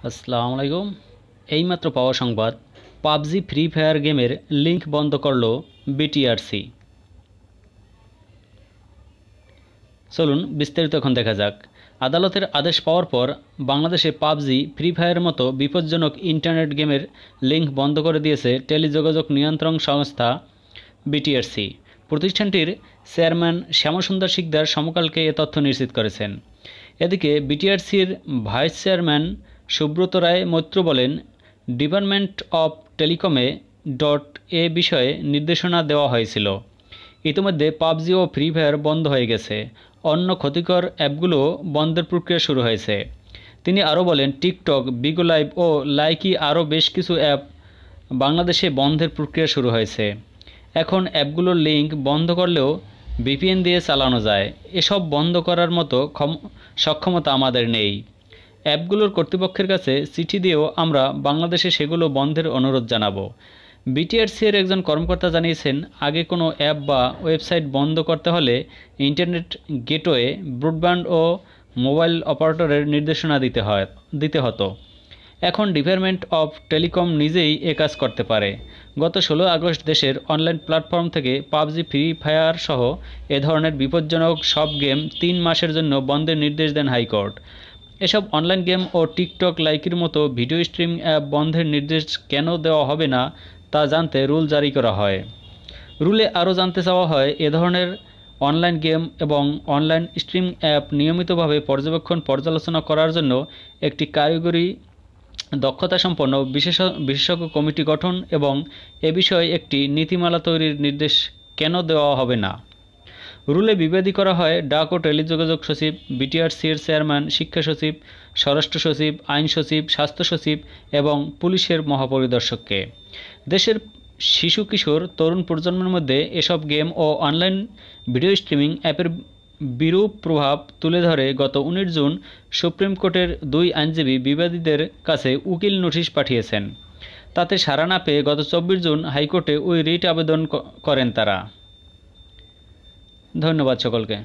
আসসালামু আলাইকুম। এইমাত্র পাওয়া সংবাদ, পাবজি ফ্রি ফায়ার গেমের লিঙ্ক বন্ধ করল বিটিআরসি। চলুন বিস্তারিত এখন দেখা যাক। আদালতের আদেশ পাওয়ার পর বাংলাদেশে পাবজি ফ্রি ফায়ারের মতো বিপজ্জনক ইন্টারনেট গেমের লিঙ্ক বন্ধ করে দিয়েছে টেলিযোগাযোগ নিয়ন্ত্রণ সংস্থা বিটিআরসি। প্রতিষ্ঠানটির চেয়ারম্যান শ্যামসুন্দর শিকদার সমকালকে এ তথ্য নিশ্চিত করেছেন। এদিকে বিটিআরসির ভাইস চেয়ারম্যান সুব্রত রায় মৈত্র বলেন, ডিপার্টমেন্ট অব টেলিকমে এ বিষয়ে নির্দেশনা দেওয়া হয়েছিল। ইতিমধ্যে পাবজি ও ফ্রি ফায়ার বন্ধ হয়ে গেছে, অন্য ক্ষতিকর অ্যাপগুলো বন্ধের প্রক্রিয়া শুরু হয়েছে। তিনি আরও বলেন, টিকটক, বিগো লাইভ ও লাইকি আরও বেশ কিছু অ্যাপ বাংলাদেশে বন্ধের প্রক্রিয়া শুরু হয়েছে। এখন অ্যাপগুলোর লিঙ্ক বন্ধ করলেও ভিপিএন দিয়ে চালানো যায়। এসব বন্ধ করার মতো সক্ষমতা আমাদের নেই। অ্যাপগুলোর কর্তৃপক্ষের কাছে চিঠি দিয়েও আমরা বাংলাদেশে সেগুলো বন্ধের অনুরোধ জানাবো। বিটিআরসি-এর একজন কর্মকর্তা জানিয়েছেন, আগে কোনো অ্যাপ বা ওয়েবসাইট বন্ধ করতে হলে ইন্টারনেট গেটওয়ে, ব্রডব্যান্ড ও মোবাইল অপারেটরের নির্দেশনা দিতে হতো। এখন ডিপার্টমেন্ট অব টেলিকম নিজেই এ কাজ করতে পারে। গত 16 আগস্ট দেশের অনলাইন প্ল্যাটফর্ম থেকে পাবজি, ফ্রি ফায়ার সহ এ ধরনের বিপজ্জনক সব গেম 3 মাসের জন্য বন্ধের নির্দেশ দেন হাইকোর্ট। এসব অনলাইন গেম ও টিকটক, লাইকির মতো ভিডিও স্ট্রিমিং অ্যাপ বন্ধের নির্দেশ কেন দেওয়া হবে না তা জানতে রুল জারি করা হয়। রুলে আরও জানতে চাওয়া হয়, এ ধরনের অনলাইন গেম এবং অনলাইন স্ট্রিমিং অ্যাপ নিয়মিতভাবে পর্যালোচনা করার জন্য একটি কারিগরি দক্ষতাসম্পন্ন বিশেষজ্ঞ কমিটি গঠন এবং এ বিষয়ে একটি নীতিমালা তৈরির নির্দেশ কেন দেওয়া হবে না। রুলে বিবাদী করা হয় ডাক ও টেলিযোগাযোগ সচিব, বিটিআরসি-এর চেয়ারম্যান, শিক্ষা সচিব, স্বরাষ্ট্র সচিব, আইন সচিব, স্বাস্থ্য সচিব এবং পুলিশের মহাপরিদর্শককে। দেশের শিশু, কিশোর, তরুণ প্রজন্মের মধ্যে এসব গেম ও অনলাইন ভিডিও স্ট্রিমিং অ্যাপের বিরূপ প্রভাব তুলে ধরে গত 19 জুন সুপ্রিম কোর্টের 2 আইনজীবী বিবাদীদের কাছে উকিল নোটিশ পাঠিয়েছেন। তাতে সাড়া না পেয়ে গত 24 জুন হাইকোর্টে ওই রিট আবেদন করেন তারা। ধন্যবাদ সকলকে।